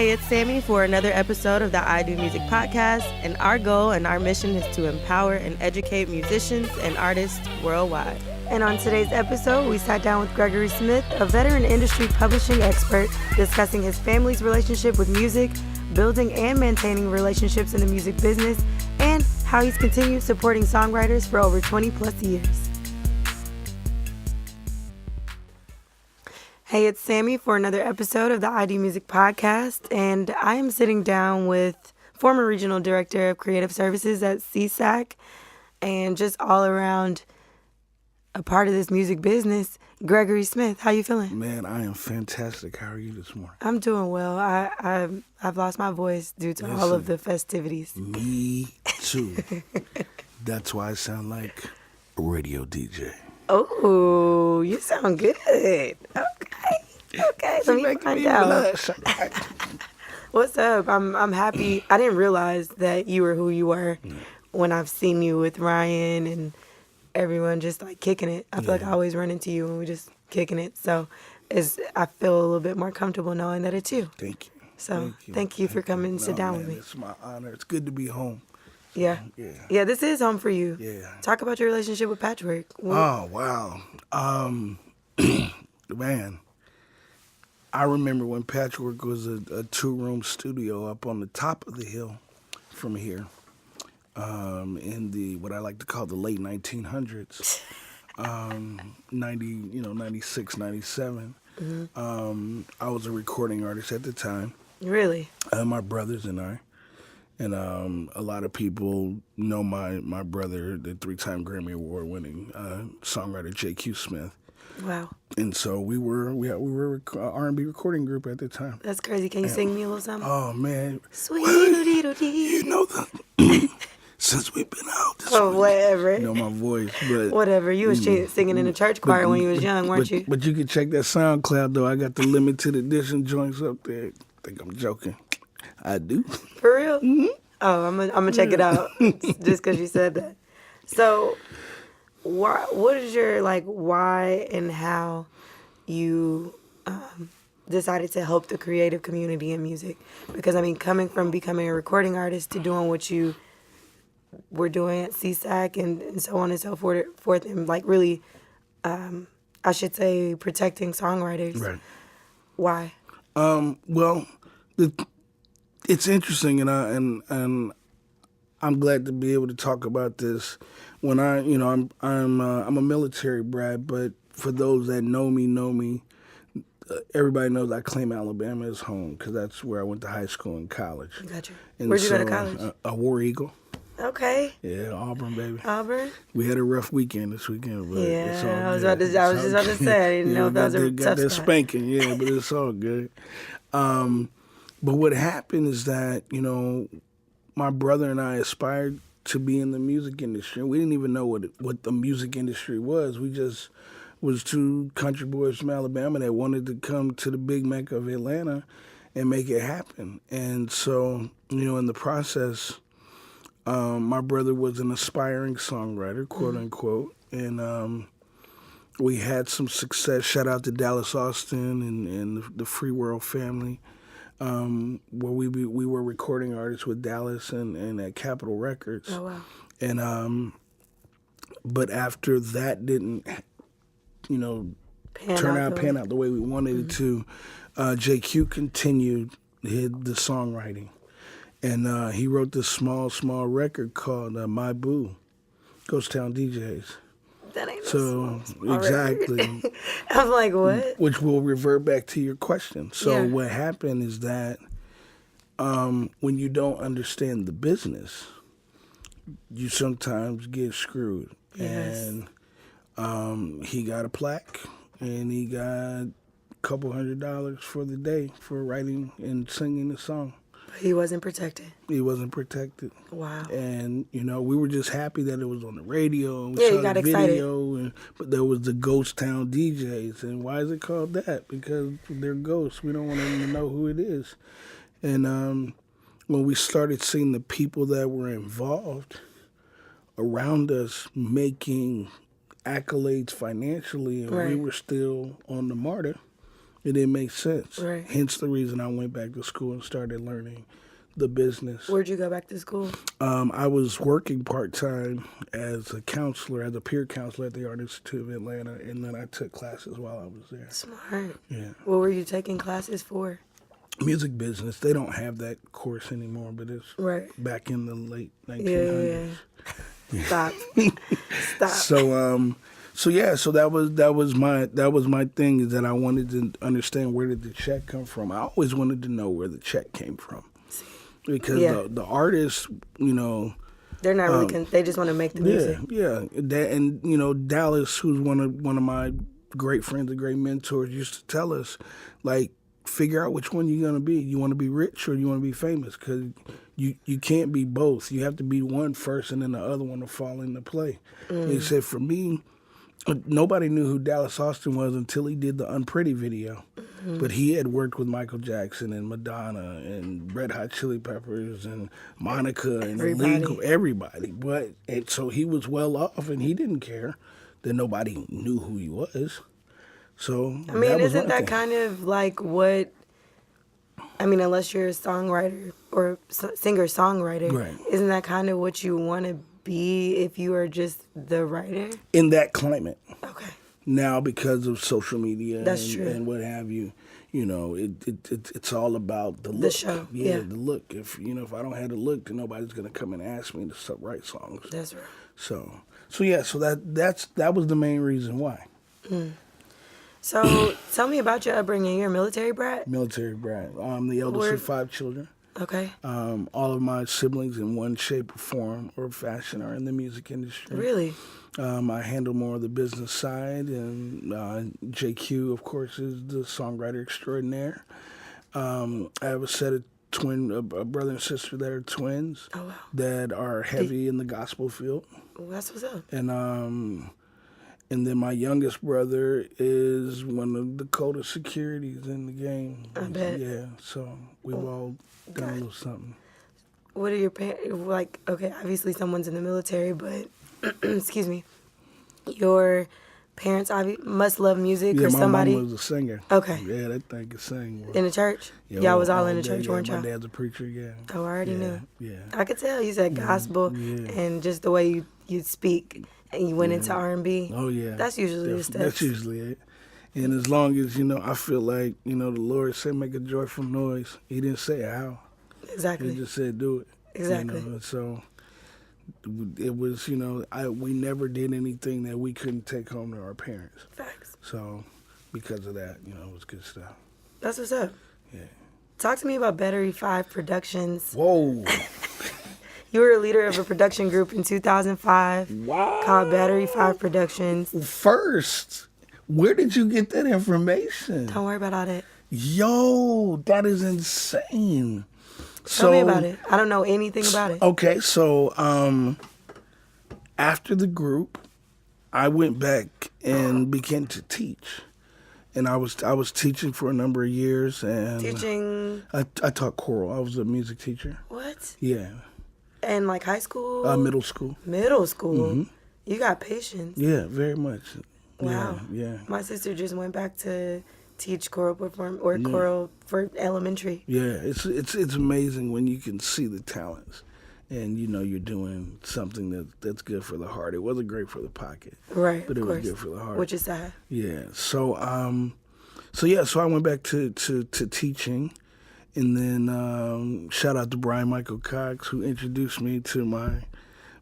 Hey, it's Sammy for another episode of the IdOMUSIC podcast, and our goal and our mission is to empower and educate musicians and artists worldwide. And on today's episode, we sat down with Greggory Smith, a veteran industry publishing expert, discussing his family's relationship with music, building and maintaining relationships in the music business, and how he's continued supporting songwriters for over 20 plus years. Hey, it's Sammy for another episode of the IdOMUSIC podcast, and I am sitting down with former Regional Director of Creative Services at CSAC, and just all around a part of this music business, Greggory Smith. How you feeling? Man, I am fantastic. How are you this morning? I'm doing well. I've lost my voice due to all of the festivities. Me too. That's why I sound like a radio DJ. Oh, you sound good. Okay. Let me find out. What's up? I'm happy. I didn't realize that you were who you were when I've seen you with Ryan and everyone just like kicking it. I feel like I always run into you and we're just kicking it. So I feel a little bit more comfortable knowing that it's you. Thank you. So thank you for coming and sit down with me. It's my honor. It's good to be home. Yeah. Yeah, this is home for you. Yeah. Talk about your relationship with Patchwerk. Oh, wow. Man, I remember when Patchwerk was a two-room studio up on the top of the hill from here, in the what I like to call the late 1900s, 96, 97. Mm-hmm. I was a recording artist at the time. Really? My brothers and I. And a lot of people know my brother, the 3-time Grammy Award-winning songwriter Greggory Smith. Wow. And so we were an R&B recording group at the time. That's crazy. Can you sing me a little something? Oh man, sweet you know since we've been out. Whatever. You know my voice, but whatever. You was singing in the church choir when you was young, weren't you? But you can check that SoundCloud though. I got the limited edition joints up there. I think I'm joking. I do. For real? Mm-hmm. Oh, I'm gonna check it out just because you said that. So, what is your why and how you decided to help the creative community in music? Because I mean, coming from becoming a recording artist to doing what you were doing at CSAC and so on and so forth, and really, I should say, protecting songwriters. Right. Why? Well, it's interesting, and I'm glad to be able to talk about this. When I'm a military brat, but for those that know me, everybody knows I claim Alabama as home because that's where I went to high school and college. Gotcha. And Where'd you go to college? War Eagle. Okay. Yeah, Auburn, baby. Auburn. We had a rough weekend this weekend, but it's all good. I was just about to say, I didn't know if that was a tough got that spot. spanking, yeah, but it's all good. But what happened is that, my brother and I aspired to be in the music industry. We didn't even know what the music industry was. We just was two country boys from Alabama that wanted to come to the big mecca of Atlanta and make it happen. And so, in the process, my brother was an aspiring songwriter, quote unquote, and we had some success. Shout out to Dallas Austin and the Free World family. Where we were recording artists with Dallas and at Capitol Records. Oh wow! And but after that didn't, pan out the way we wanted it to, JQ continued the songwriting, and he wrote this small record called My Boo, Ghost Town DJs. That ain't so exactly. I'm like, what? Which will revert back to your question. So what happened is that when you don't understand the business, you sometimes get screwed. Yes. And he got a plaque, and he got a couple $100 for the day for writing and singing the song. He wasn't protected. He wasn't protected. Wow. And, we were just happy that it was on the radio. And we saw the video, but there was the Ghost Town DJs. And why is it called that? Because they're ghosts. We don't want them to know who it is. And when we started seeing the people that were involved around us making accolades financially, and we were still on the MARTA, It didn't make sense. Right. Hence the reason I went back to school and started learning the business. Where'd you go back to school? I was working part-time as a counselor, as a peer counselor at the Art Institute of Atlanta, and then I took classes while I was there. Smart. Yeah. What were you taking classes for? Music business. They don't have that course anymore, but it's Right. back in the late 1900s. Yeah. Stop. Stop. So that was my thing, is that I wanted to understand, where did the check come from. I always wanted to know where the check came from, because the artists, they're not really. They just want to make the music. Yeah. Dallas, who's one of my great friends, a great mentors, used to tell us, like, figure out which one you're gonna be. You want to be rich or you want to be famous? Because you can't be both. You have to be one first, and then the other one will fall into play. He said, for me, nobody knew who Dallas Austin was until he did the Unpretty video. But he had worked with Michael Jackson and Madonna and Red Hot Chili Peppers and Monica and everybody. So he was well off, and he didn't care that nobody knew who he was. So I mean, isn't that kind of like what? I mean, unless you're a songwriter or singer-songwriter, right, isn't that kind of what you want to be if you are just the writer? In that climate. Okay. Now, because of social media and what have you, it's all about the look. The show. Yeah. The look. If I don't have the look, then nobody's gonna come and ask me to write songs. That's right. So that was the main reason why. So tell me about your upbringing. You're a military brat? Military brat. I'm the eldest of 5 children. Okay. All of my siblings, in one shape or form or fashion, are in the music industry. Really? I handle more of the business side, and JQ, of course, is the songwriter extraordinaire. I have a set of a brother and sister that are twins. Oh, wow. That are heavy in the gospel field. Well, that's what's up. And then my youngest brother is one of the coldest securities in the game. I bet. Yeah, so we've all done a little something. What are your parents like? Okay, obviously someone's in the military, but excuse me, your parents must love music, or somebody. Yeah, my mom was a singer. Okay. Yeah, that thing could sing. In the church? Yeah, y'all was all in the church, weren't y'all? My dad's a preacher. Yeah. Oh, I already knew. Yeah. I could tell you said gospel, and just the way you speak, and you went into R&B. Oh yeah. That's usually the steps. That's usually it. And as long as I feel like the Lord said make a joyful noise. He didn't say how. Exactly. He just said do it. Exactly. So it was we never did anything that we couldn't take home to our parents. Facts. So because of that, it was good stuff. That's what's up. Yeah. Talk to me about Battery 5 Productions. Whoa. You were a leader of a production group in 2005 called Battery 5 Productions. First, where did you get that information? Don't worry about all that. Yo, that is insane. Tell me about it. I don't know anything about it. Okay, so after the group, I went back and began to teach. And I was teaching for a number of years. And Teaching? I taught choral. I was a music teacher. What? Yeah. And like high school? Middle school. Middle school? Mm-hmm. You got patience. Yeah, very much. Wow. Yeah. My sister just went back to teach choral choral for elementary. Yeah, it's amazing when you can see the talents, and you're doing something that's good for the heart. It wasn't great for the pocket, right? But it was good for the heart, which is sad. Yeah. So I went back to teaching, and then shout out to Brian Michael Cox, who introduced me to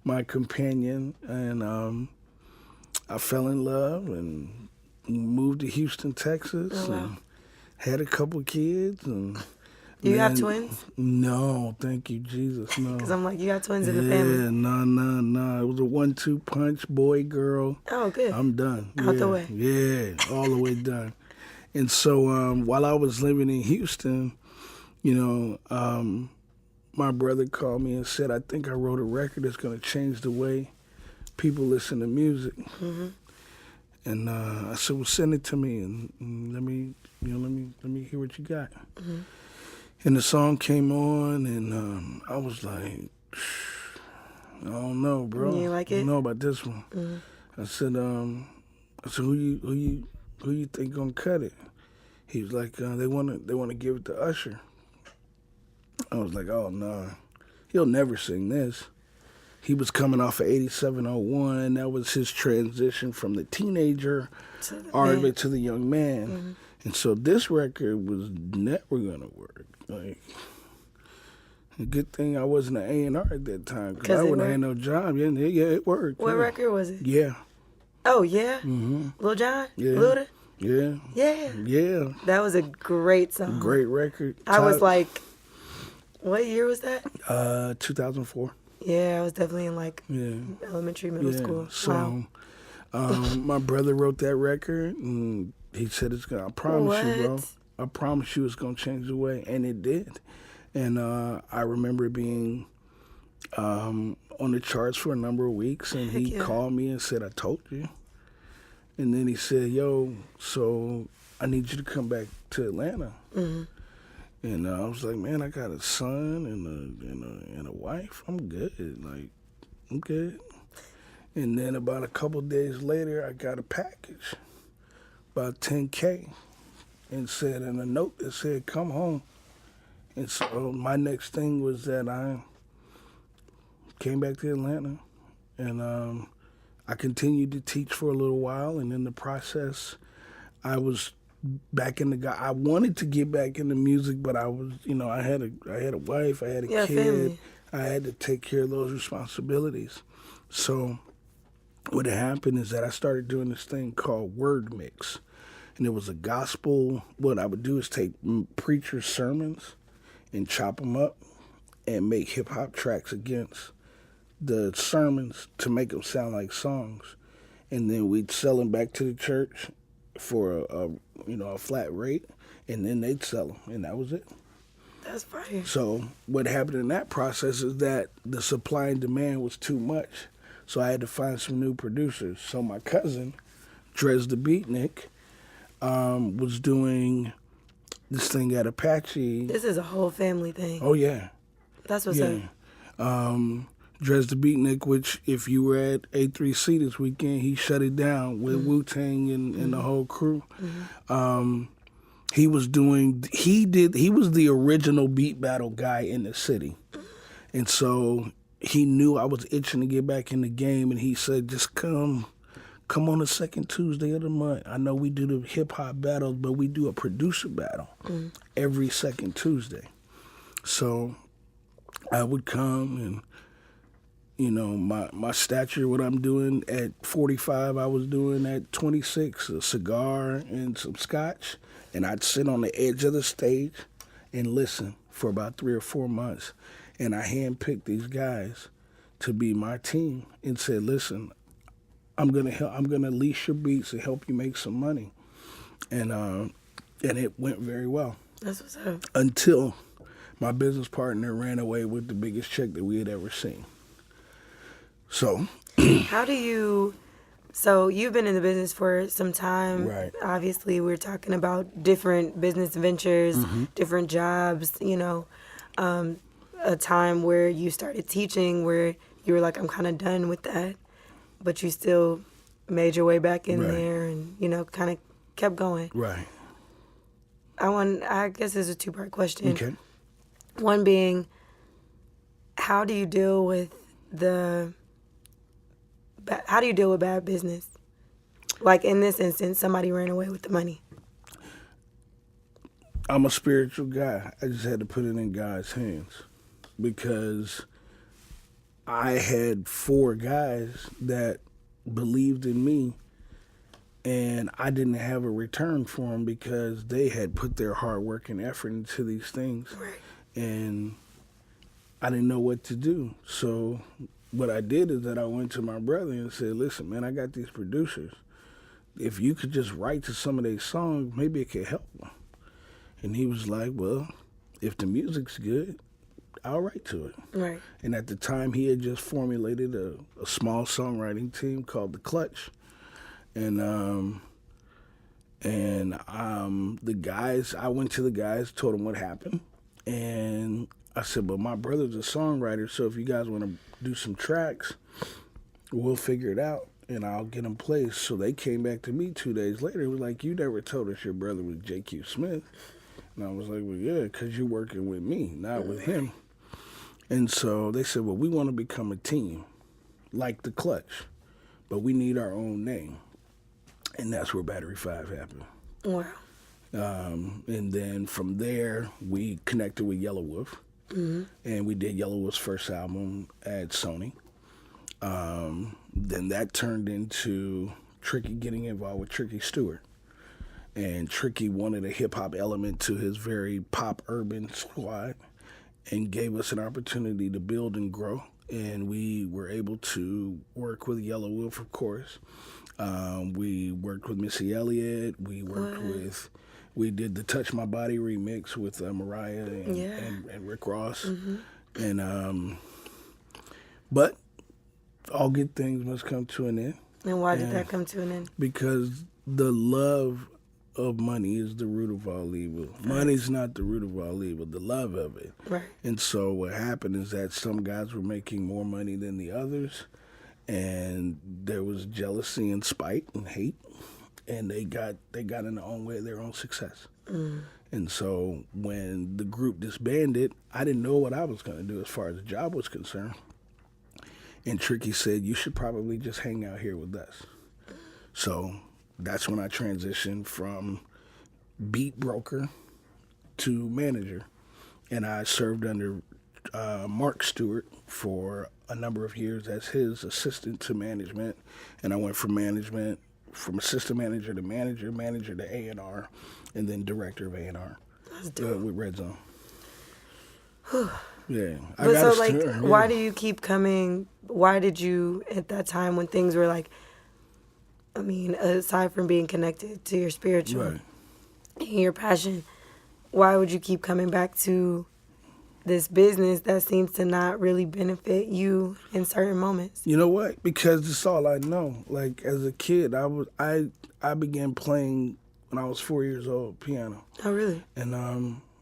my companion, and I fell in love and moved to Houston, Texas, and had a couple kids. And do you have twins? No, thank you, Jesus, no. Because I'm like, you got twins in the family. Yeah, no. It was a 1-2 punch, boy, girl. Oh, good. I'm done. Out the way. Yeah, all the way done. And so while I was living in Houston, my brother called me and said, I think I wrote a record that's going to change the way people listen to music. Mm-hmm. And I said, well, send it to me and let me hear what you got. Mm-hmm. And the song came on, and I was like, I don't know, bro. You like it? I don't know about this one. Mm-hmm. I said, who you think gonna cut it? He was like, they want to give it to Usher. I was like, oh no, he'll never sing this. He was coming off of 8701. That was his transition from the teenager artist to the young man. Mm-hmm. And so this record was never going to work. Like, a good thing I wasn't an A&R at that time, because I wouldn't have had no job. Yeah, it worked. What record was it? Yeah. Oh, yeah? Mm-hmm. Lil Jon? Yeah. Luda? Yeah. Yeah. Yeah. That was a great song. Great record. I was like, what year was that? 2004. Yeah, I was definitely in like elementary, middle school. So, my brother wrote that record, and he said, I promise you, bro. I promise you it's going to change the way. And it did. And I remember being on the charts for a number of weeks, and he called me and said, I told you. And then he said, yo, so I need you to come back to Atlanta. Mm-hmm. And I was like, man, I got a son and a wife. I'm good. Like, I'm good. And then about a couple days later, I got a package, about $10K, and said in a note that said, come home. And so my next thing was that I came back to Atlanta, and I continued to teach for a little while, and in the process, I was back in I wanted to get back into music, but I was, I had a wife, I had a kid, family. I had to take care of those responsibilities. So what had happened is that I started doing this thing called Word Mix, and it was a gospel. What I would do is take preachers' sermons and chop them up and make hip hop tracks against the sermons to make them sound like songs, and then we'd sell them back to the church for a flat rate, and then they'd sell them, and that was it. That's fire. So what happened in that process is that the supply and demand was too much, so I had to find some new producers. So my cousin, Drez the Beatnik, was doing this thing at Apache. This is a whole family thing. Oh, yeah. That's what's up. Drez the Beatnik, which if you were at A3C this weekend, he shut it down with Wu-Tang and the whole crew. Mm-hmm. He was the original beat battle guy in the city. And so he knew I was itching to get back in the game, and he said, just come on the second Tuesday of the month. I know we do the hip-hop battles, but we do a producer battle every second Tuesday. So I would come, and my stature, what I'm doing at 45, I was doing at 26, a cigar and some scotch. And I'd sit on the edge of the stage and listen for about 3 or 4 months. And I handpicked these guys to be my team and said, listen, I'm gonna lease your beats and help you make some money. And it went very well. That's what's up. Until my business partner ran away with the biggest check that we had ever seen. So so you've been in the business for some time. Right. Obviously, we're talking about different business ventures, different jobs, a time where you started teaching where you were like, I'm kind of done with that, but you still made your way back in there and, kind of kept going. Right. I guess it's a 2-part question. Okay. One being, how do you deal with bad business? Like in this instance, somebody ran away with the money. I'm a spiritual guy. I just had to put it in God's hands because I had 4 guys that believed in me, and I didn't have a return for them because they had put their hard work and effort into these things. Right. And I didn't know what to do. So what I did is that I went to my brother and said, listen, man, I got these producers. If you could just write to some of their songs, maybe it could help them. And he was like, well, if the music's good, I'll write to it. Right. And at the time, he had just formulated a small songwriting team called The Clutch. And the guys, I went to the guys, told them what happened. And I said, but my brother's a songwriter, so if you guys want to do some tracks, we'll figure it out. and I'll get them placed. So they came back to me 2 days later. It was like, you never told us your brother was J.Q. Smith. And I was like, well, yeah, because you're working with me, not with him. And so they said, well, we want to become a team, like the Clutch, but we need our own name. And that's where Battery 5 happened. Wow. And then from there, we connected with Yellow Wolf. Mm-hmm. And we did Yellow Wolf's first album at Sony. Then that turned into Tricky getting involved with Tricky Stewart. And Tricky wanted a hip-hop element to his very pop urban squad and gave us an opportunity to build and grow. And we were able to work with Yellow Wolf, of course. We worked with Missy Elliott. We worked with... We did the Touch My Body remix with Mariah and Rick Ross. Mm-hmm. And but all good things must come to an end. And why did that come to an end? Because the love of money is the root of all evil. Right. Money's not the root of all evil, the love of it. Right. And so what happened is that some guys were making more money than the others, and there was jealousy and spite and hate. And they got in their own way of their own success. Mm. And so when the group disbanded, I didn't know what I was going to do as far as the job was concerned. And Tricky said, you should probably just hang out here with us. So that's when I transitioned from beat broker to manager. And I served under Mark Stewart for a number of years as his assistant to management. And I went from assistant manager to manager to A&R, and then director of A&R with Red Zone. Yeah. Why do you keep coming? Why did you, at that time when things were like, I mean, aside from being connected to your spiritual and your passion, why would you keep coming back to this business that seems to not really benefit you in certain moments? You know what? Because it's all I know. Like, as a kid, I began playing when I was 4 years old, piano. Oh, really? And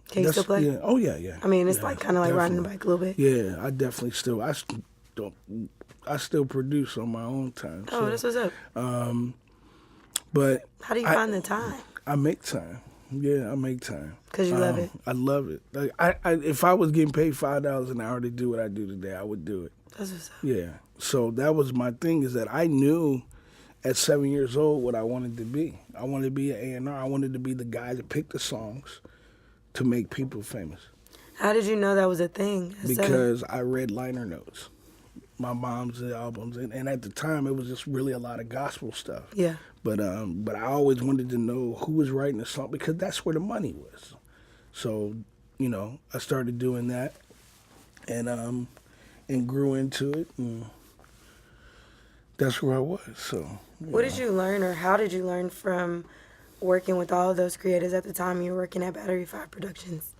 can you still play? Yeah. Oh, yeah. I mean, it's like kind of like riding the bike a little bit. Yeah, I definitely still. I still produce on my own time. Oh, that's what's up. But how do you find the time? I make time. Yeah, I make time. Because you love it? I love it. Like, if I was getting paid $5 an hour to do what I do today, I would do it. That's what's up. Yeah. So that was my thing, is that I knew at 7 years old what I wanted to be. I wanted to be an A&R. I wanted to be the guy that picked the songs to make people famous. How did you know that was a thing? Because I read liner notes, my mom's albums, and at the time it was just really a lot of gospel stuff. Yeah. But I always wanted to know who was writing the song, because that's where the money was. So, I started doing that, and grew into it, and that's where I was. So. What did you learn, or how did you learn from working with all of those creators at the time you were working at Battery 5 Productions,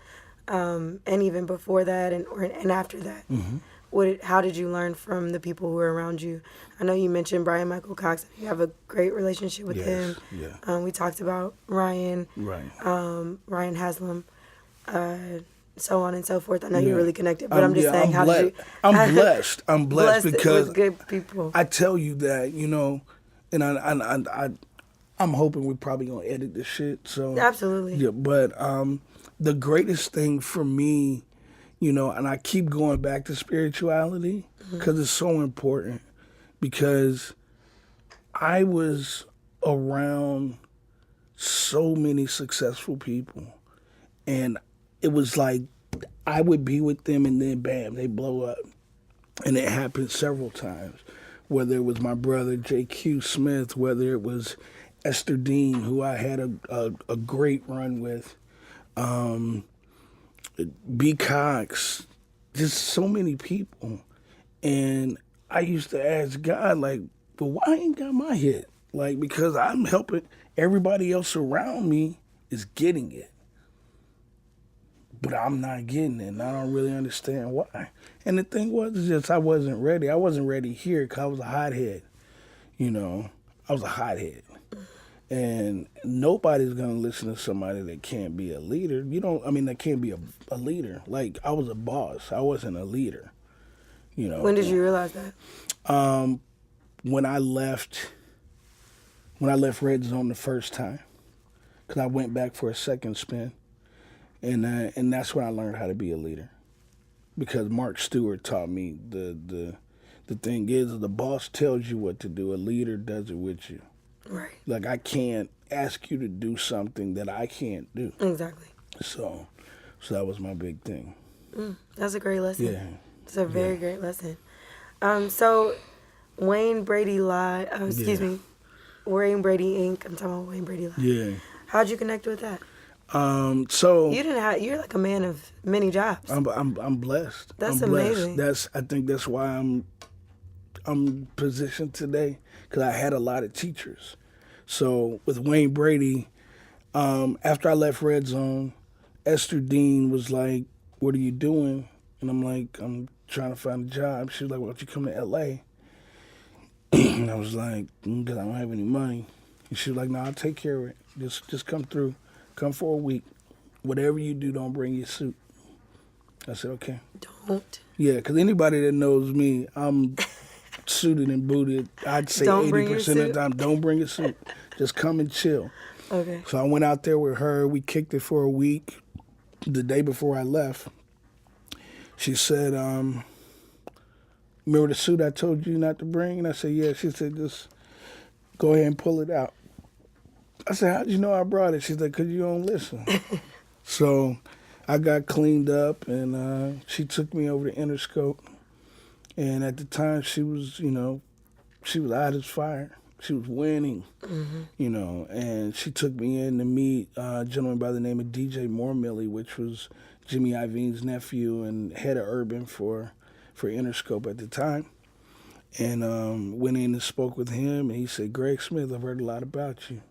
and even before that, and after that? Mm-hmm. How did you learn from the people who were around you? I know you mentioned Brian Michael Cox. You have a great relationship with him. Yeah. We talked about Ryan. Right. Ryan Haslam, so on and so forth. I know you're really connected, but I'm just saying, how did you? I'm blessed. I'm blessed because with good people. I tell you that, and I'm hoping we're probably gonna edit this shit. So absolutely. Yeah, but the greatest thing for me, and I keep going back to spirituality because it's so important, because I was around so many successful people, and it was like I would be with them and then bam, they blow up. And it happened several times, whether it was my brother J.Q. Smith, whether it was Esther Dean, who I had a great run with, B. Cox, just so many people. And I used to ask God, like, but why I ain't got my hit? Like, because I'm helping everybody else around me is getting it. But I'm not getting it, and I don't really understand why. And the thing was just I wasn't ready. I wasn't ready here because I was a hothead. I was a hothead. And nobody's going to listen to somebody that can't be a leader. That can't be a leader. Like, I was a boss. I wasn't a leader. When did you realize that? when I left Red Zone the first time, because I went back for a second spin, and that's when I learned how to be a leader. Because Mark Stewart taught me the thing is, the boss tells you what to do, a leader does it with you. Right. Like, I can't ask you to do something that I can't do. Exactly. So that was my big thing. That's a great lesson. Yeah. It's a very great lesson. So Wayne Brady Live, Wayne Brady Inc. I'm talking about Wayne Brady Live. Yeah. How'd you connect with that? So You're like a man of many jobs. I'm blessed. That's I'm blessed. amazing. I think that's why I'm positioned today, because I had a lot of teachers. So with Wayne Brady, after I left Red Zone, Esther Dean was like, "What are you doing?" And I'm like, "I'm trying to find a job." She was like, "Why don't you come to LA?" And I was like, "Because I don't have any money." And she was like, "No, I'll take care of it. Just come through. Come for a week. Whatever you do, don't bring your suit." I said, "Okay." Don't. Yeah, because anybody that knows me, I'm suited and booted. I'd say Don't bring 80% your of the time, don't bring a suit. Just come and chill. Okay. So I went out there with her. We kicked it for a week. The day before I left, she said, "Remember the suit I told you not to bring?" And I said, "Yeah." She said, "Just go ahead and pull it out." I said, "How'd you know I brought it?" She's like, "'Cause you don't listen." So I got cleaned up, and she took me over to Interscope. And at the time, she was hot as fire. She was winning, and she took me in to meet a gentleman by the name of DJ Moormilly, which was Jimmy Iovine's nephew and head of urban for Interscope at the time. And went in and spoke with him, and he said, "Greg Smith, I've heard a lot about you.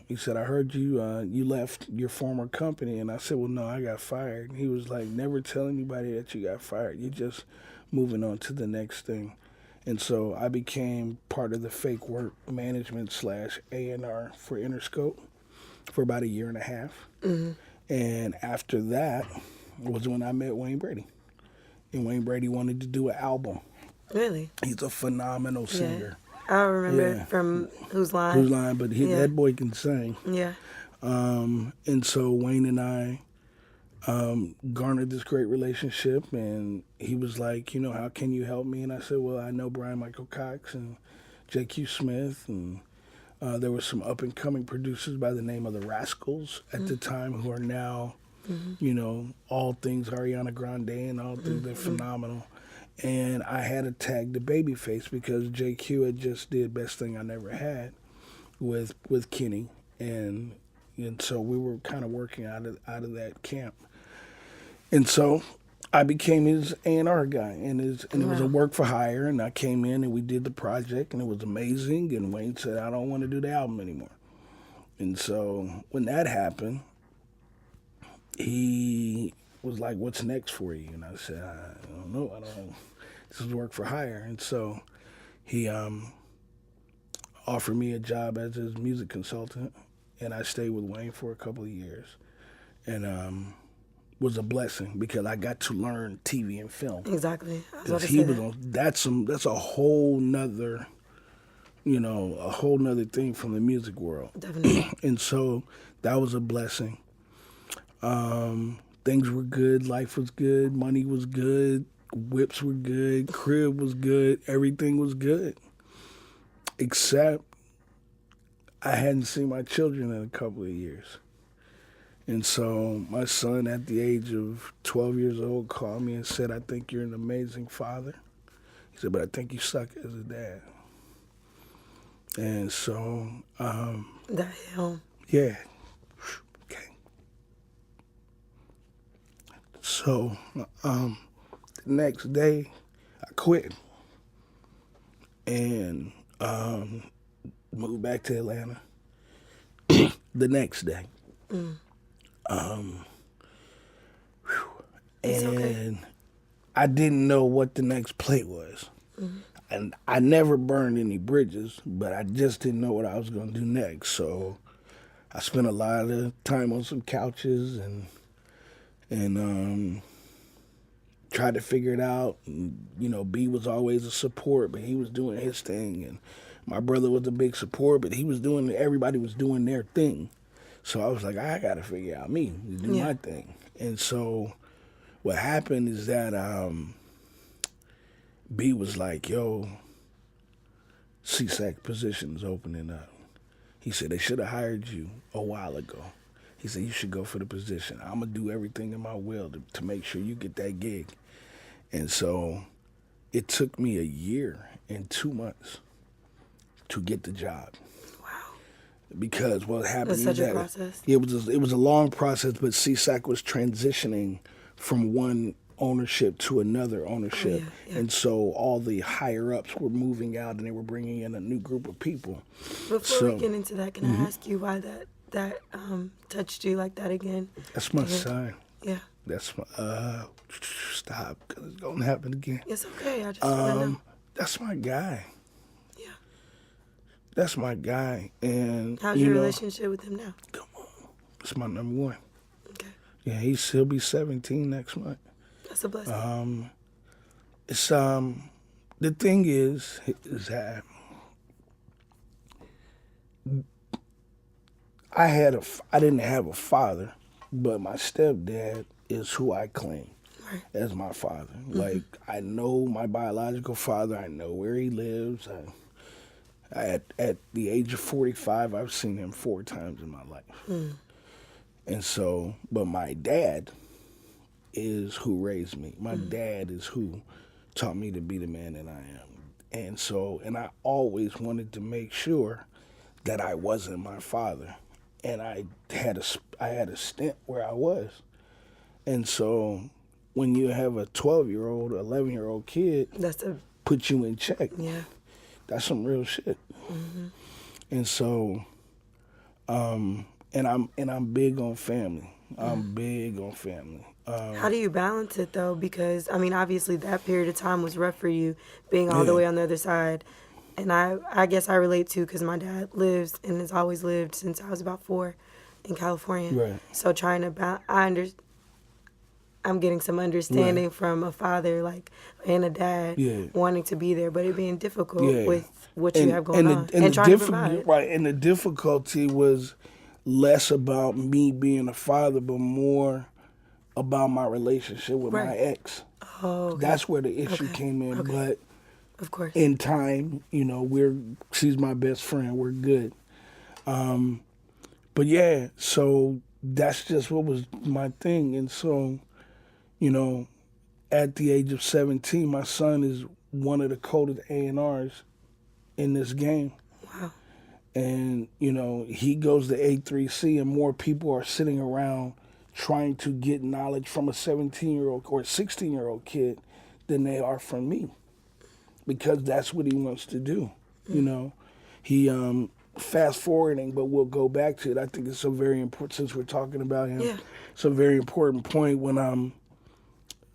He said, I heard you left your former company." And I said, "Well, no, I got fired." And he was like, "Never tell anybody that you got fired. You're just moving on to the next thing." And so I became part of the fake work management / A&R for Interscope for about a year and a half. Mm-hmm. And after that was when I met Wayne Brady. And Wayne Brady wanted to do an album. Really? He's a phenomenal singer. I remember from Whose Line. Whose Line, but that boy can sing. Yeah. And so Wayne and I garnered this great relationship, and he was like, "How can you help me?" And I said, "Well, I know Brian Michael Cox and J.Q. Smith, and there were some up-and-coming producers by the name of the Rascals at the time, who are now, all things Ariana Grande and all things. They're phenomenal." And I had to tag the Babyface because JQ had just did Best Thing I Never Had with Kenny, and so we were kind of working out of that camp. And so I became his A&R guy, and it was a work for hire, and I came in and we did the project, and it was amazing. And Wayne said, "I don't want to do the album anymore." And so when that happened, he was like, "What's next for you?" And I said, "I don't know. This is work for hire." And so he offered me a job as his music consultant, and I stayed with Wayne for a couple of years, and was a blessing because I got to learn TV and film. Exactly. Because he was on. That's a whole nother, a whole nother thing from the music world. Definitely. And so that was a blessing. Things were good, life was good, money was good, whips were good, crib was good, everything was good. Except I hadn't seen my children in a couple of years. And so my son, at the age of 12 years old, called me and said, "I think you're an amazing father." He said, "But I think you suck as a dad." And so, That him. yeah. Okay. So, the next day, I quit and moved back to Atlanta. The next day. It's And okay. I didn't know what the next play was. And I never burned any bridges, but I just didn't know what I was going to do next. So I spent a lot of time on some couches and tried to figure it out. And, you know, B was always a support, but he was doing his thing. And my brother was a big support, but everybody was doing their thing. So I was like, I got to figure out me, to do my thing. And so what happened is that B was like, yo, CSAC position's opening up. He said, they should have hired you a while ago. He said, you should go for the position. I'm going to do everything in my will to make sure you get that gig. And so it took me a year and 2 months to get the job. Wow. Because what happened It was is such a that process. it was a long process, but CSAC was transitioning from one ownership to another ownership. Yeah. And so all the higher ups were moving out and they were bringing in a new group of people. Before we get into that, can I ask you why that touched you like that again? That's my son. Yeah. That's my, stop, because it's going to happen again. It's okay. I just want to know. That's my guy. Yeah. That's my guy. And How's your relationship with him now? Come on. It's my number one. Okay. Yeah, he'll be 17 next month. That's a blessing. It's the thing is that I didn't have a father, but my stepdad is who I claim as my father. Like, I know my biological father. I know where he lives. At the age of 45, I've seen him 4 times in my life. And so, but my dad is who raised me. My dad is who taught me to be the man that I am. And so, and I always wanted to make sure that I wasn't my father. And I had a stint where I was. And so when you have a 12-year-old, 11-year-old kid put you in check, that's some real shit. And so, and I'm big on family. I'm big on family. How do you balance it though? Because I mean, obviously that period of time was rough for you, being all the way on the other side. And I guess I relate too, because my dad lives and has always lived since I was about 4 in California. Right. So trying to I'm getting some understanding from a father and a dad wanting to be there, but it being difficult with what you have going on and trying to provide. Right, and the difficulty was less about me being a father, but more about my relationship with my ex. Oh, okay. That's where the issue came in. Okay. But of course, in time, you know, she's my best friend. We're good. But yeah, so that's just what was my thing. And so, you know, at the age of 17, my son is one of the coldest A&Rs in this game. Wow. And, you know, he goes to A3C and more people are sitting around trying to get knowledge from a 17-year-old or a 16-year-old kid than they are from me, because that's what he wants to do. You know, he fast forwarding, but we'll go back to it. I think it's a very important, since we're talking about him. It's a very important point when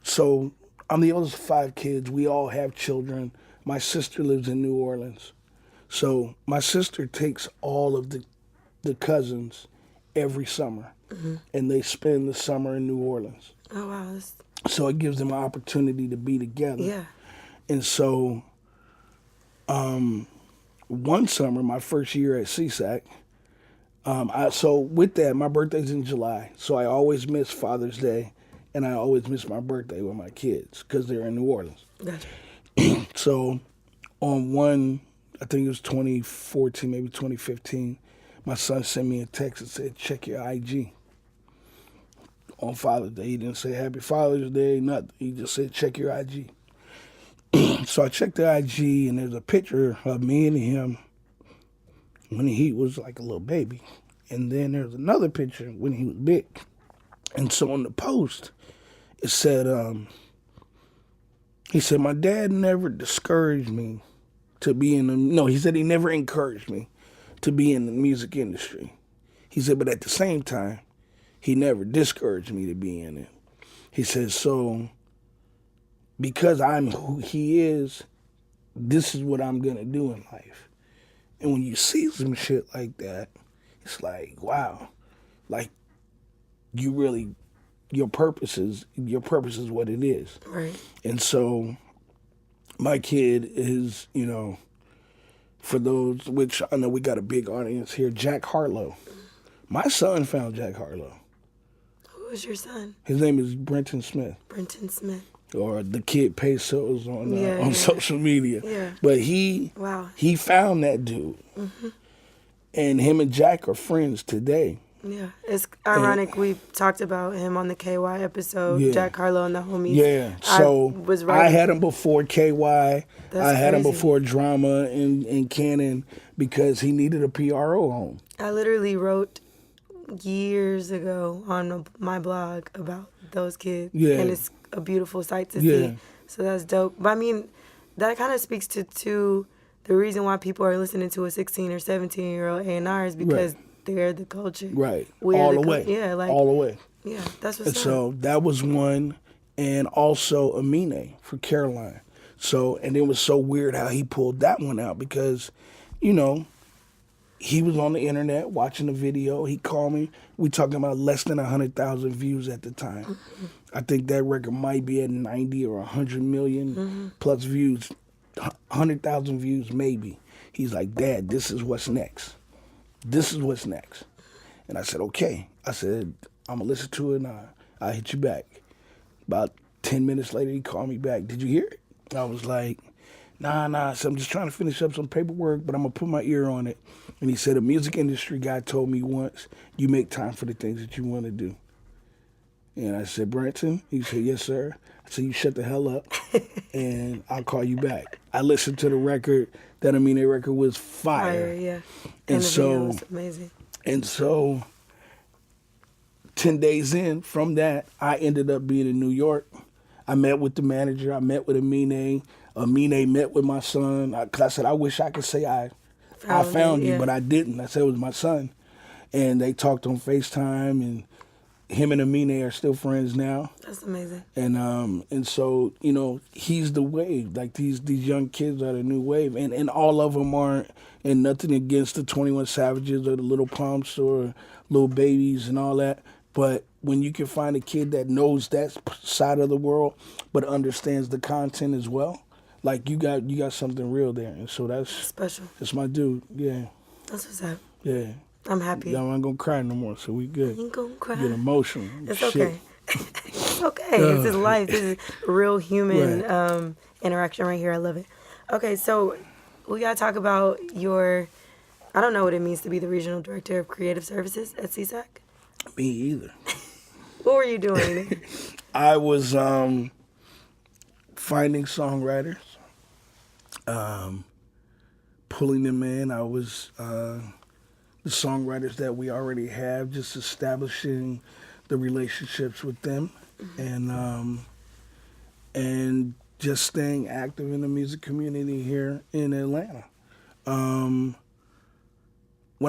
so I'm the oldest of 5 kids. We all have children. My sister lives in New Orleans. So my sister takes all of the cousins every summer, and they spend the summer in New Orleans. Oh, wow. So it gives them an opportunity to be together. Yeah. And so one summer, my first year at CSAC, so with that, my birthday's in July, so I always miss Father's Day, and I always miss my birthday with my kids because they're in New Orleans. Gotcha. So I think it was 2014, maybe 2015, my son sent me a text and said, check your IG. On Father's Day, he didn't say Happy Father's Day, nothing. He just said, check your IG. So I checked the IG, and there's a picture of me and him when he was like a little baby. And then there's another picture when he was big. And so on the post, it said, he said, my dad never discouraged me to be he said he never encouraged me to be in the music industry. He said, but at the same time, he never discouraged me to be in it. He said, so because I'm who he is, this is what I'm going to do in life. And when you see some shit like that, it's like, wow, like you really your purpose is what it is. Right. And so my kid is, for those, which I know we got a big audience here, Jack Harlow. My son found Jack Harlow. Who is your son? His name is Brenton Smith. Brenton Smith. Or the Kid Pesos on social media. Yeah. But he found that dude. Mm-hmm. And him and Jack are friends today. Yeah. It's ironic. We talked about him on the KY episode, Jack Harlow and the homies. Yeah. So I had him before KY. I had him before Drama and Canon because he needed a PRO home. I literally wrote years ago on my blog about those kids. Yeah. And it's a beautiful sight to see. So that's dope. But I mean, that kind of speaks to the reason why people are listening to a 16 or 17-year-old A&R is because they're the culture. Right. All the way. Yeah, all the way. Yeah, that's what's up. So that was one, and also Amine for Caroline. So, and it was so weird how he pulled that one out because, he was on the internet watching the video. He called me. We talking about less than 100,000 views at the time. Mm-hmm. I think that record might be at 90 or 100 million plus views. 100,000 views maybe. He's like, Dad, this is what's next. This is what's next. And I said, okay. I said, I'm going to listen to it and I'll hit you back. About 10 minutes later, he called me back. Did you hear it? I was like, nah. So I'm just trying to finish up some paperwork, but I'm going to put my ear on it. And he said, a music industry guy told me once, you make time for the things that you want to do. And I said, Brenton? He said, yes, sir. I said, you shut the hell up, and I'll call you back. I listened to the record. That record was fire. Yeah. And the video was amazing. And so 10 days in from that, I ended up being in New York. I met with the manager. I met with Amine. Amine met with my son. Because I said, I wish I could say I found you, but I didn't. I said it was my son. And they talked on FaceTime, and him and Amine are still friends now. That's amazing. And so, he's the wave. Like these young kids are the new wave. And all of them aren't, and nothing against the 21 Savages or the Little Pumps or Little Babies and all that. But when you can find a kid that knows that side of the world but understands the content as well, like you got something real there. And so that's special. That's my dude. Yeah. That's what's up. Yeah. I'm happy. I'm not gonna cry no more, so we good. You ain't gonna cry. Get emotional. It's okay. It's okay. It's his life. This is real human interaction right here. I love it. Okay, so we gotta talk about I don't know what it means to be the regional director of creative services at CSAC. Me either. What were you doing? I was finding songwriters, pulling them in. I was the songwriters that we already have, just establishing the relationships with them, and just staying active in the music community here in Atlanta. When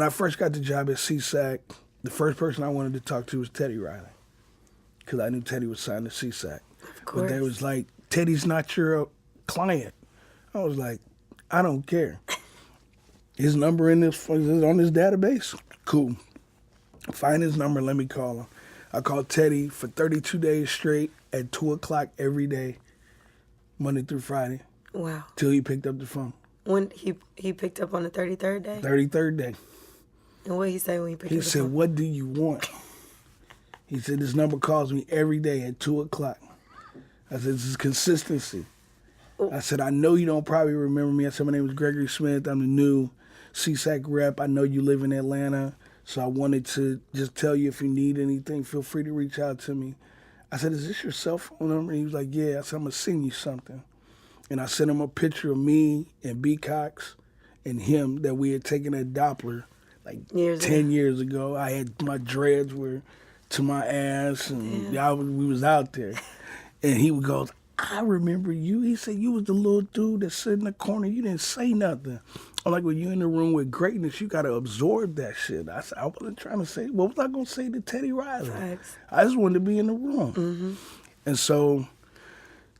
I first got the job at CSAC, the first person I wanted to talk to was Teddy Riley, because I knew Teddy was signed to CSAC. Of course. But they was like, Teddy's not your client. I was like, I don't care. His number is on this database? Cool. Find his number, let me call him. I called Teddy for 32 days straight at 2 o'clock every day, Monday through Friday. Wow. Till he picked up the phone. When he picked up on the 33rd day? 33rd day. And what did he say when he picked up the phone? He said, what do you want? He said, this number calls me every day at 2 o'clock. I said, this is consistency. Oh. I said, I know you don't probably remember me. I said, my name is Greggory Smith. I'm the new CSAC rep. I know you live in Atlanta, so I wanted to just tell you if you need anything, feel free to reach out to me. I said, is this your cell phone number? And he was like, yeah. I said, I'm going to send you something. And I sent him a picture of me and B. Cox and him that we had taken at Doppler like 10 years ago. I had my dreads were to my ass, and we was out there. And he would go, I remember you. He said, you was the little dude that sat in the corner. You didn't say nothing. I'm like, when you're in the room with greatness, you got to absorb that shit. I said, I wasn't trying to say, what was I going to say to Teddy Riley? Thanks. I just wanted to be in the room. Mm-hmm. And so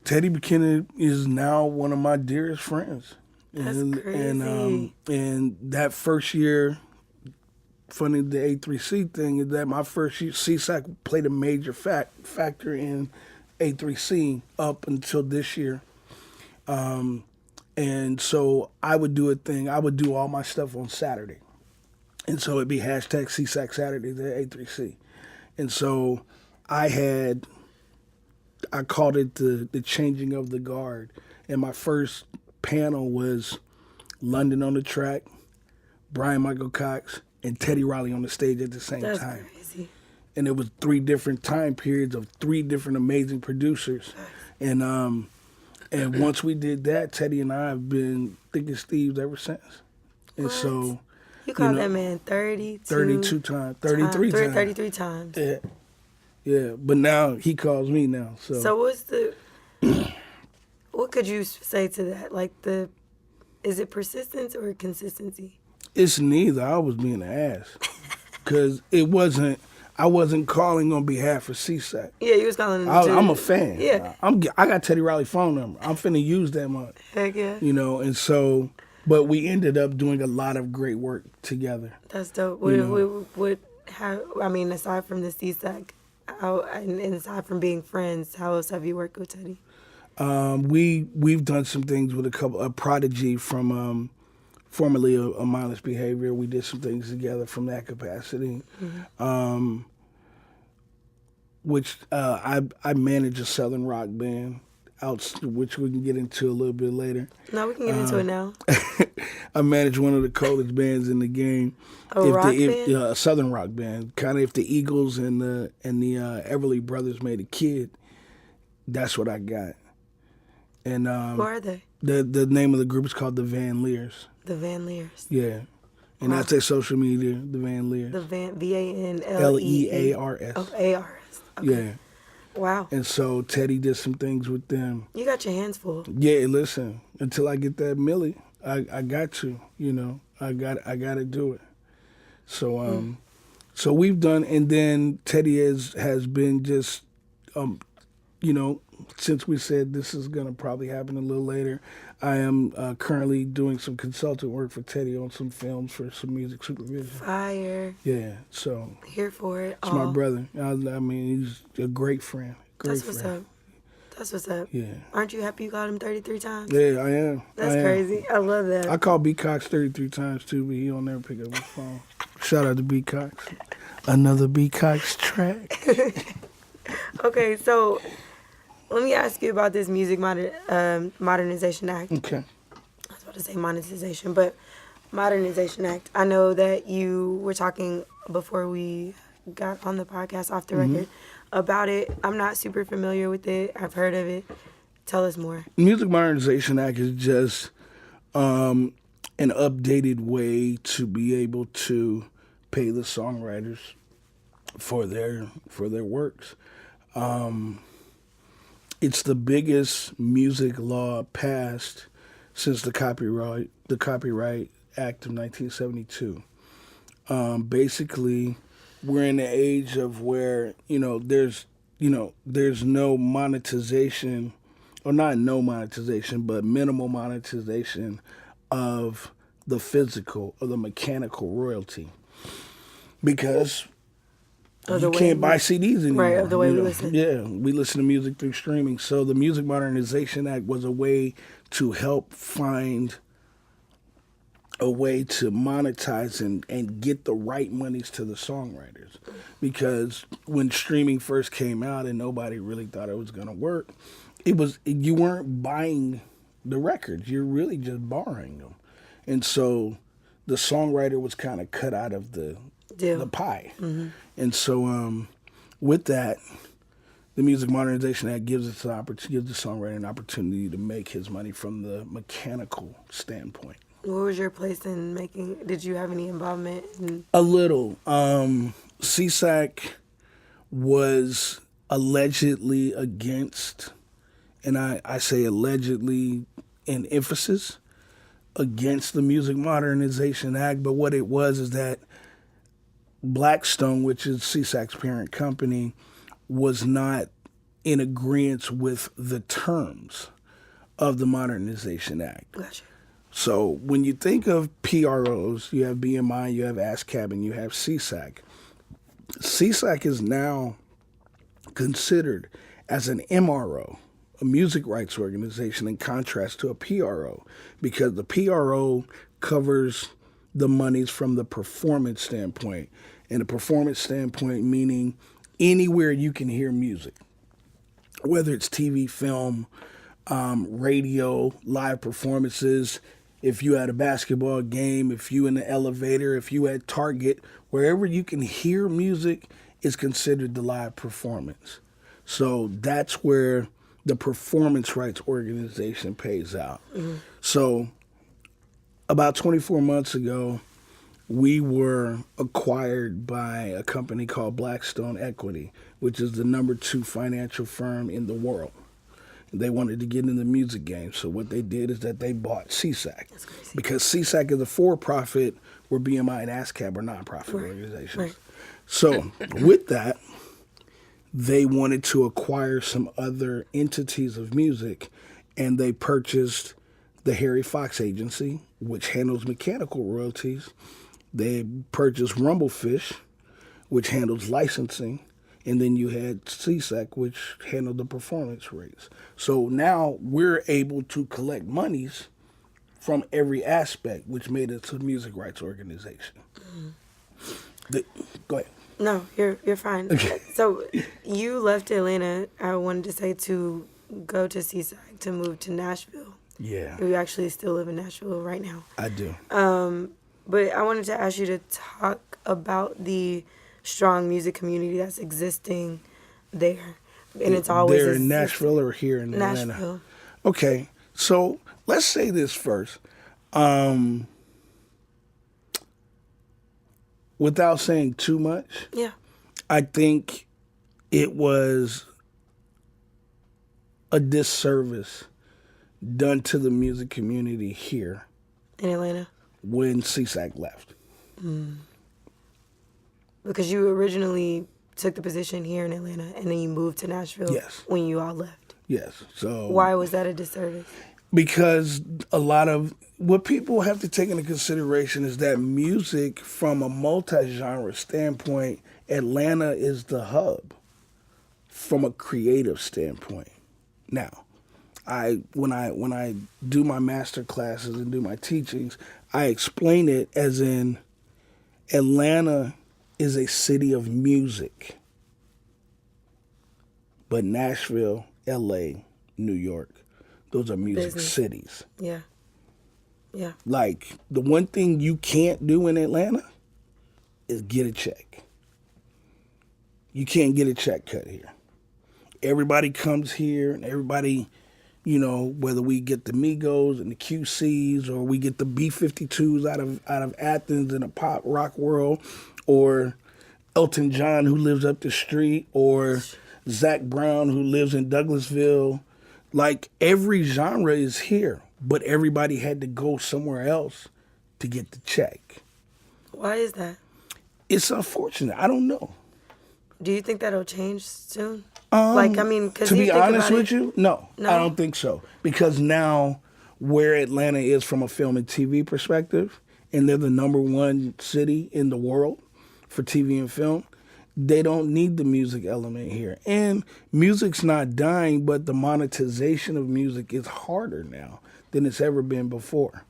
Teddy McKinnon is now one of my dearest friends. That's crazy. And that first year, funny, the A3C thing is that my first year, CSAC played a major factor in A3C up until this year. And so I would do a thing. I would do all my stuff on Saturday. And so it'd be hashtag CSAC Saturdays at A3C. And so I called it the changing of the guard. And my first panel was London on the track, Brian Michael Cox, and Teddy Riley on the stage at the same That's time. crazy. And it was 3 different time periods of 3 different amazing producers. And once we did that, Teddy and I have been thick as thieves ever since. And What? so You called that man 32 times, 33 times. 33 times. Yeah. Yeah. But now he calls me now. So what's the what could you say to that? Like is it persistence or consistency? It's neither. I was being an ass. Because I wasn't calling on behalf of CSAC. Yeah, you was calling him I'm a fan. Yeah. I got Teddy Riley's phone number. I'm finna use that much. Heck yeah. You know, and so, but we ended up doing a lot of great work together. That's dope. Aside from the CSAC, and aside from being friends, how else have you worked with Teddy? We've done some things with a Prodigy from formerly a Mindless Behavior. We did some things together from that capacity. Mm-hmm. Which I manage a Southern rock band, which we can get into a little bit later. No, we can get into it now. I manage one of the coldest bands in the game. A Southern rock band. Kind of if the Eagles and the Everly Brothers made a kid, that's what I got. And who are they? The name of the group is called the Van Leers. The Van Leers. Yeah. And that's their social media, the Van Leers. The VanLears. LEARS. Oh, ARS. Okay. Yeah. Wow. And so Teddy did some things with them. You got your hands full. Yeah, listen, until I get that milli, I got to, I got to do it. So so we've done, and then Teddy has been just since we said this is going to probably happen a little later, I am currently doing some consultant work for Teddy on some films for some music supervision. Fire. Yeah, so. Here for it. It's my brother. I mean, he's a great friend. That's what's up. That's what's up. Yeah. Aren't you happy you called him 33 times? Yeah, I am. That's crazy. I love that. I call B. Cox 33 times too, but he don't never pick up his phone. Shout out to B. Cox. Another B. Cox track. Okay, so let me ask you about this Music Modernization Act. Okay. I was about to say monetization, but Modernization Act. I know that you were talking before we got on the podcast off the record about it. I'm not super familiar with it. I've heard of it. Tell us more. Music Modernization Act is just an updated way to be able to pay the songwriters for their works. It's the biggest music law passed since the Copyright Act of 1972. Basically, we're in the age of where there's no monetization, or not no monetization, but minimal monetization of the physical or the mechanical royalty, because you can't buy CDs anymore. Right, of the way we listen. Yeah, we listen to music through streaming. So the Music Modernization Act was a way to help find a way to monetize and get the right monies to the songwriters. Because when streaming first came out and nobody really thought it was going to work, you weren't buying the records. You're really just borrowing them. And so the songwriter was kind of cut out of the pie. Mm-hmm. And so with that, the Music Modernization Act gives the songwriter an opportunity to make his money from the mechanical standpoint. What was your place in making? Did you have any involvement in? A little. CSAC was allegedly against, and I say allegedly in emphasis, against the Music Modernization Act. But what it was is that Blackstone, which is CSAC's parent company, was not in agreement with the terms of the Modernization Act. Gotcha. So when you think of PROs, you have BMI, you have ASCAP, and you have CSAC. CSAC is now considered as an MRO, a music rights organization, in contrast to a PRO, because the PRO covers the monies from the performance standpoint. And the performance standpoint meaning anywhere you can hear music, whether it's TV, film, radio, live performances, if you at a basketball game, if you in the elevator, if you at Target, wherever you can hear music is considered the live performance. So that's where the performance rights organization pays out. So about 24 months ago, we were acquired by a company called Blackstone Equity, which is the number 2 financial firm in the world. They wanted to get in the music game. So what they did is that they bought CSAC. Because CSAC is a for-profit where BMI and ASCAP are nonprofit organizations. Right. So with that, they wanted to acquire some other entities of music, and they purchased the Harry Fox Agency, which handles mechanical royalties. They purchased Rumblefish, which handles licensing. And then you had CSAC, which handled the performance rates. So now we're able to collect monies from every aspect, which made it to the music rights organization. Go ahead. No, you're fine. So you left Atlanta, I wanted to say, to go to CSAC, to move to Nashville. Yeah. You actually still live in Nashville right now. I do. But I wanted to ask you to talk about the strong music community that's existing there. And it's always there in Nashville or here in Atlanta? Nashville. Okay, so let's say this first. Without saying too much, yeah, I think it was a disservice done to the music community here in Atlanta when CSAC left. Because you originally took the position here in Atlanta and then you moved to Nashville. Yes. When you all left. Yes. So why was that a disservice? Because a lot of what people have to take into consideration is that music, from a multi-genre standpoint, Atlanta is the hub from a creative standpoint. Now, when I do my master classes and do my teachings, I explain it as in Atlanta is a city of music, but Nashville, LA, New York, those are music cities. Yeah. Yeah. Like, the one thing you can't do in Atlanta is get a check. You can't get a check cut here. Everybody comes here, and everybody, you know, whether we get the Migos and the QCs, or we get the B-52s out of Athens in a pop rock world, or Elton John who lives up the street, or Zach Brown who lives in Douglasville. Like, every genre is here, but everybody had to go somewhere else to get the check. Why is that? It's unfortunate. I don't know. Do you think that'll change soon? Cause to be honest with you, no, I don't think so. Because now, where Atlanta is from a film and TV perspective, and they're the number 1 city in the world for TV and film, they don't need the music element here. And music's not dying, but the monetization of music is harder now than it's ever been before.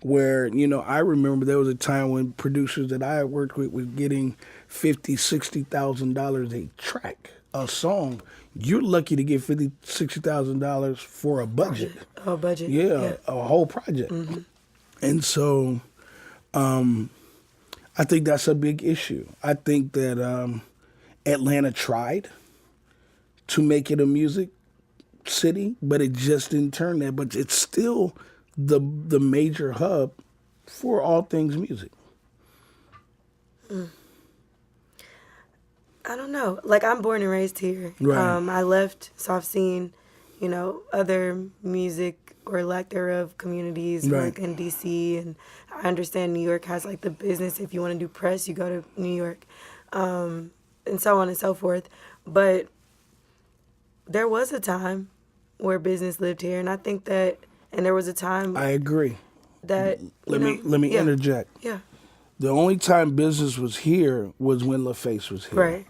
Where, you know, I remember there was a time when producers that I had worked with were getting $50,000, $60,000 a track, a song. You're lucky to get $50,000, $60,000 for a budget. A budget. Yeah, a whole project. Mm-hmm. And so I think that's a big issue. I think that Atlanta tried to make it a music city, but it just didn't turn that. But it's still the major hub for all things music. I don't know. Like, I'm born and raised here. Right. I left, so I've seen, you know, other music or lack thereof communities, right, like in D.C. And I understand New York has, like, the business. If you want to do press, you go to New York, and so on and so forth. But there was a time where business lived here, and I think that, and there was a time. I agree. that let me interject. Yeah. The only time business was here was when LaFace was here. Right.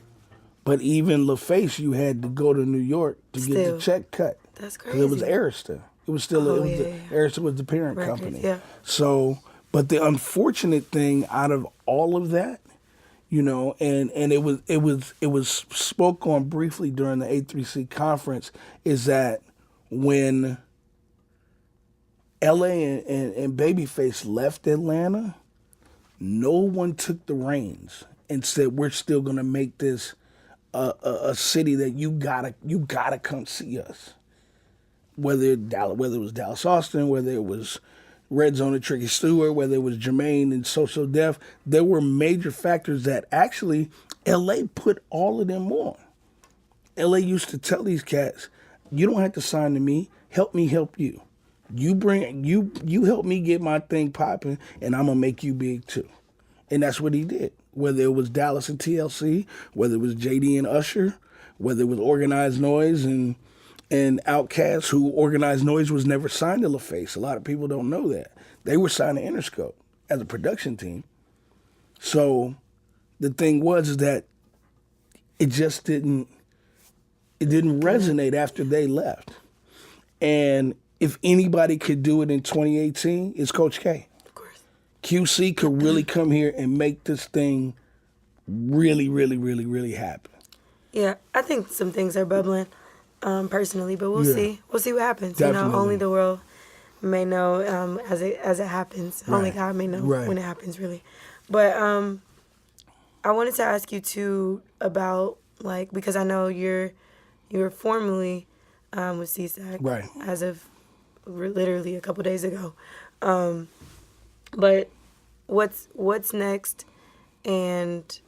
But even LaFace, you had to go to New York to get Still. the check cut. That's Because it was crazy. Arista. It was still Arista was the parent Records, company. yeah. So, but the unfortunate thing out of all of that, and it was spoke on briefly during the A3C conference, is that when LA and Babyface left Atlanta, no one took the reins and said, we're still gonna make this a city that you gotta come see us. Whether it was Dallas Austin, whether it was Red Zone and Tricky Stewart, whether it was Jermaine and Social Def, there were major factors that actually LA put all of them on. LA used to tell these cats, you don't have to sign to me, help me help you. You help me get my thing popping, and I'm gonna make you big too. And that's what he did. Whether it was Dallas and TLC, whether it was JD and Usher, whether it was Organized Noise and Outkast, who Organized Noise was never signed to LaFace. A lot of people don't know that. They were signed to Interscope as a production team. So the thing was is that it just didn't resonate after they left. And if anybody could do it in 2018, it's Coach K. Of course. QC could really come here and make this thing really, really, really, really happen. Yeah, I think some things are bubbling, personally, but we'll see. We'll see what happens. Definitely. Only the world may know as it happens. Right. Only God may know Right. when it happens, really. But I wanted to ask you too about because I know you're formerly with CSAC Right. as of literally a couple days ago. But what's next? And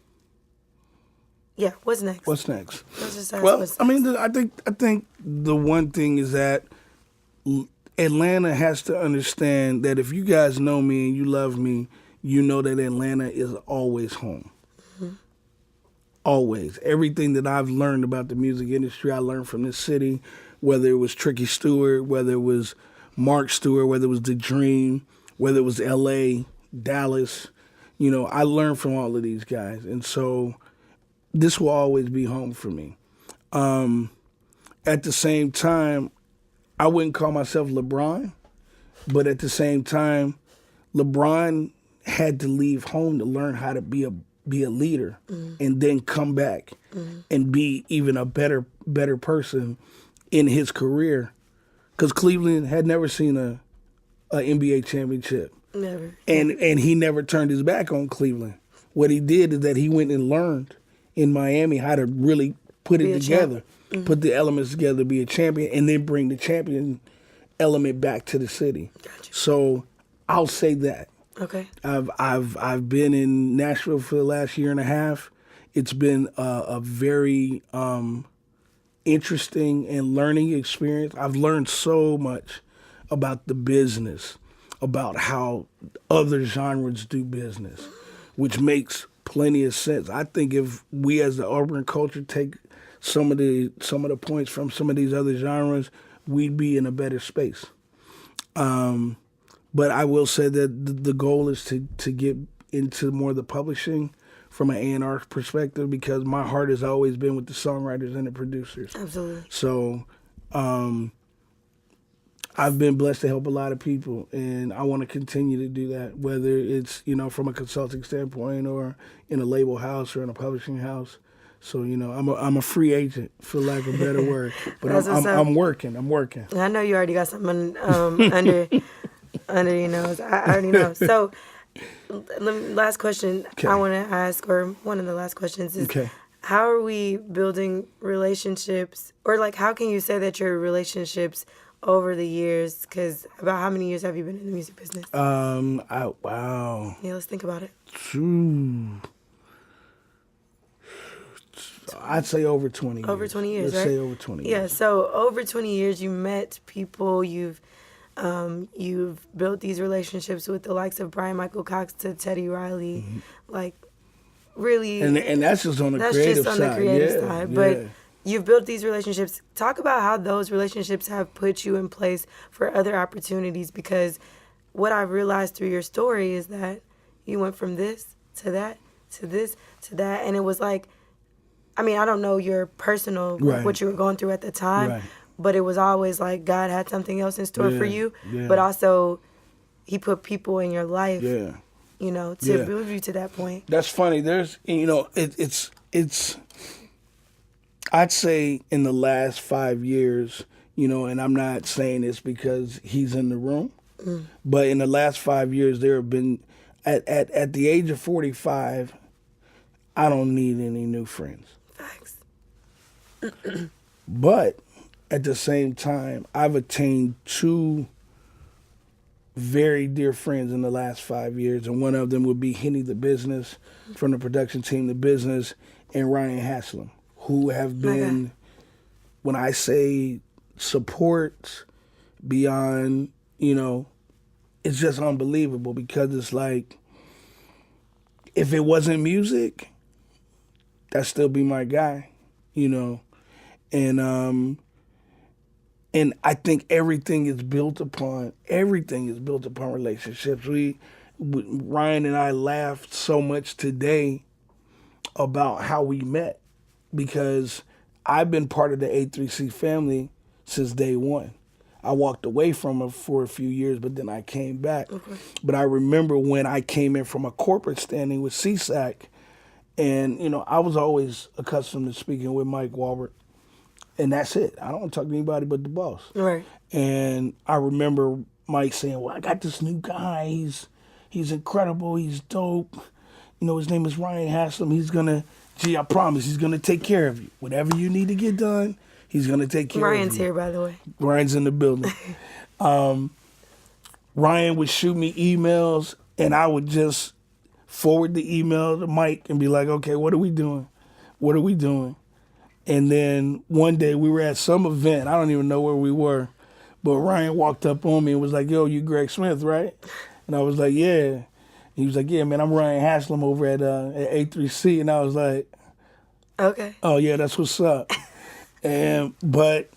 yeah, what's next? What's next? Let's just ask Well, what's I mean, I think the one thing is that Atlanta has to understand that if you guys know me and you love me, you know that Atlanta is always home. Mm-hmm. Always. Everything that I've learned about the music industry, I learned from this city, whether it was Tricky Stewart, whether it was Mark Stewart, whether it was The Dream, whether it was LA, Dallas. I learned from all of these guys. And so this will always be home for me. At the same time, I wouldn't call myself LeBron, but at the same time, LeBron had to leave home to learn how to be a leader, and then come back and be even a better person in his career, because Cleveland had never seen a NBA championship. Never. And he never turned his back on Cleveland. What he did is that he went and learned in Miami how to really put it together, put the elements together to be a champion, and then bring the champion element back to the city. Gotcha. So I'll say that. Okay. I've been in Nashville for the last year and a half. It's been a very interesting and learning experience. I've learned so much about the business, about how other genres do business, which makes plenty of sense. I think if we as the urban culture take some of the points from some of these other genres, we'd be in a better space. But I will say that the goal is to get into more of the publishing from an A&R perspective, because my heart has always been with the songwriters and the producers. Absolutely. So I've been blessed to help a lot of people, and I want to continue to do that, whether it's, from a consulting standpoint or in a label house or in a publishing house. So, I'm a free agent, for lack of a better word. But I'm working. I know you already got something under your nose. I already know. So, last question I want to ask, or one of the last questions is, how are we building relationships, or how can you say that your relationships over the years, because about how many years have you been in the music business? Wow. Yeah, let's think about it. I'd say over 20 years. Over 20 years, Let's right? say over 20 years. Yeah, so over 20 years, you met people, you've built these relationships with the likes of Brian Michael Cox to Teddy Riley, really. And that's just on the creative side. The creative side. But you've built these relationships. Talk about how those relationships have put you in place for other opportunities, because what I realized through your story is that you went from this to that to this to that, and it was like, I mean, I don't know your personal Right. what you were going through at the time, Right. but it was always like God had something else in store for Yeah, you, yeah. but also He put people in your life, Yeah. you know, to Yeah. move you to that point. That's funny. There's, you know, it's. I'd say in the last 5 years, you know, and I'm not saying this because he's in the room, but in the last 5 years, there have been, at the age of 45, I don't need any new friends. Facts. But at the same time, I've attained two very dear friends in the last 5 years, and one of them would be Henny the Business from the production team, The Business, and Ryan Haslam, who have been, when I say support beyond, you know, it's just unbelievable, because it's like, if it wasn't music, that'd still be my guy, you know. And I think everything is built upon relationships. Ryan and I laughed so much today about how we met, because I've been part of the A3C family since day one. I walked away from it for a few years, but then I came back. Okay. But I remember when I came in from a corporate standing with CSAC, and, you know, I was always accustomed to speaking with Mike Walbert, and that's it. I don't want to talk to anybody but the boss. Right. And I remember Mike saying, well, I got this new guy. He's incredible. He's dope. You know, his name is Ryan Haslam. I promise, he's going to take care of you. Whatever you need to get done, he's going to take care of you. Ryan's here, by the way. Ryan's in the building. Ryan would shoot me emails, and I would just forward the email to Mike and be like, okay, what are we doing? What are we doing? And then one day we were at some event. I don't even know where we were. But Ryan walked up on me and was like, yo, you Greg Smith, right? And I was like, yeah. He was like, yeah, man, I'm Ryan Haslam over at A3C. And I was like, okay. Oh, yeah, that's what's up. But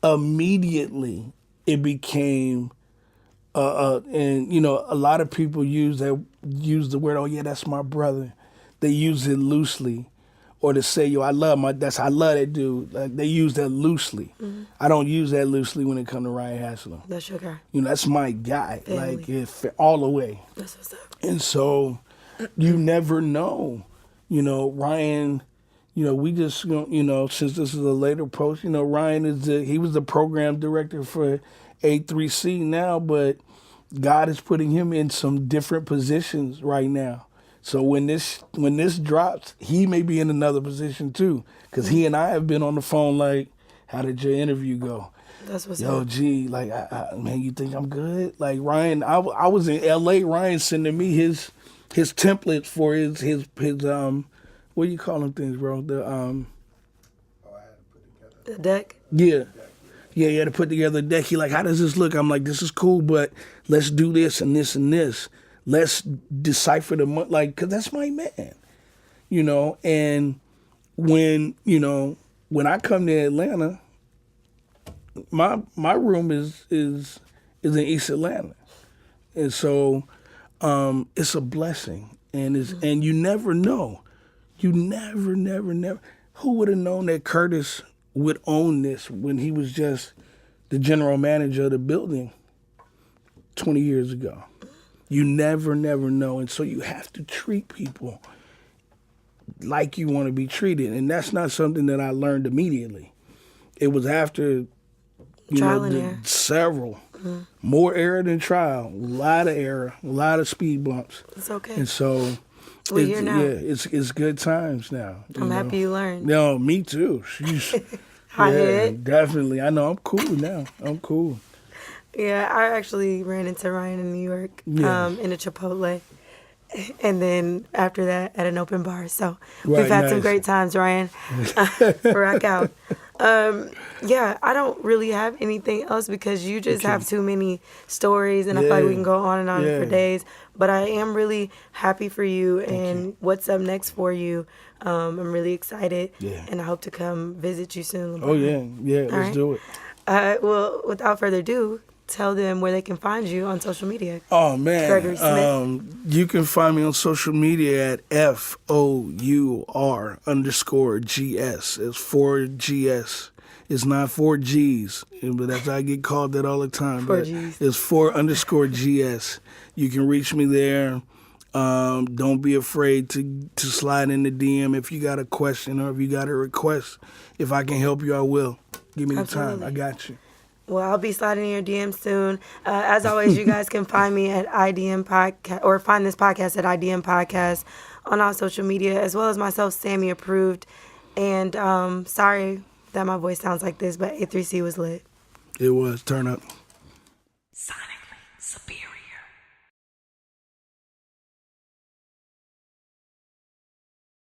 immediately it became, and, you know, a lot of people use the word, oh, yeah, that's my brother. They use it loosely. Or to say, yo, I love that dude. Like, they use that loosely. Mm-hmm. I don't use that loosely when it comes to Ryan Haslam. That's your guy. You know, that's my guy. Family. Like, all the way. That's what's up. And so, you never know. You know, Ryan, you know, we just, you know, since this is a later post, you know, Ryan he was the program director for A3C now, but God is putting him in some different positions right now. So when this drops, he may be in another position too, because he and I have been on the phone like, how did your interview go? That's what's Yo, up. G, like, man, you think I'm good? Like, Ryan, I was in L.A., Ryan sending me his template for his what do you call them things, bro? I had to put together. The deck? Yeah. Yeah, he had to put together a deck. He like, how does this look? I'm like, this is cool, but let's do this and this and this. Let's decipher because that's my man, you know. And when I come to Atlanta, my room is in East Atlanta, and so it's a blessing, and and you never know, you never. Who would have known that Curtis would own this when he was just the general manager of the building 20 years ago? You never know. And so you have to treat people like you want to be treated. And that's not something that I learned immediately. It was after, several, more error than trial, a lot of error, a lot of speed bumps. It's okay. And so, we're here now. Yeah, it's good times now. I'm happy you learned. No, me too. Hothead. Definitely. I know I'm cool now. I'm cool. Yeah, I actually ran into Ryan in New York in a Chipotle. And then after that, at an open bar. So we've had some great times, Ryan. Rock out. Yeah, I don't really have anything else because you just have too many stories. And I feel like we can go on and on for days. But I am really happy for you and what's up next for you. I'm really excited. Yeah. And I hope to come visit you soon. Oh, yeah. Yeah, let's do it. Well, without further ado, tell them where they can find you on social media. Oh man, Greggory Smith. you can find me on social media at FOUR_GS. It's 4GS. It's not 4Gs, but that's I get called that all the time. 4Gs. It's 4_GS. You can reach me there. Don't be afraid to slide in the DM if you got a question or if you got a request. If I can help you, I will. Give me the Absolutely. time. I got you. Well, I'll be sliding in your DM soon. As always, you guys can find me at IDM Podcast, or find this podcast at IDM Podcast on all social media, as well as myself, Sammy Approved. And sorry that my voice sounds like this, but A3C was lit. It was. Turn up.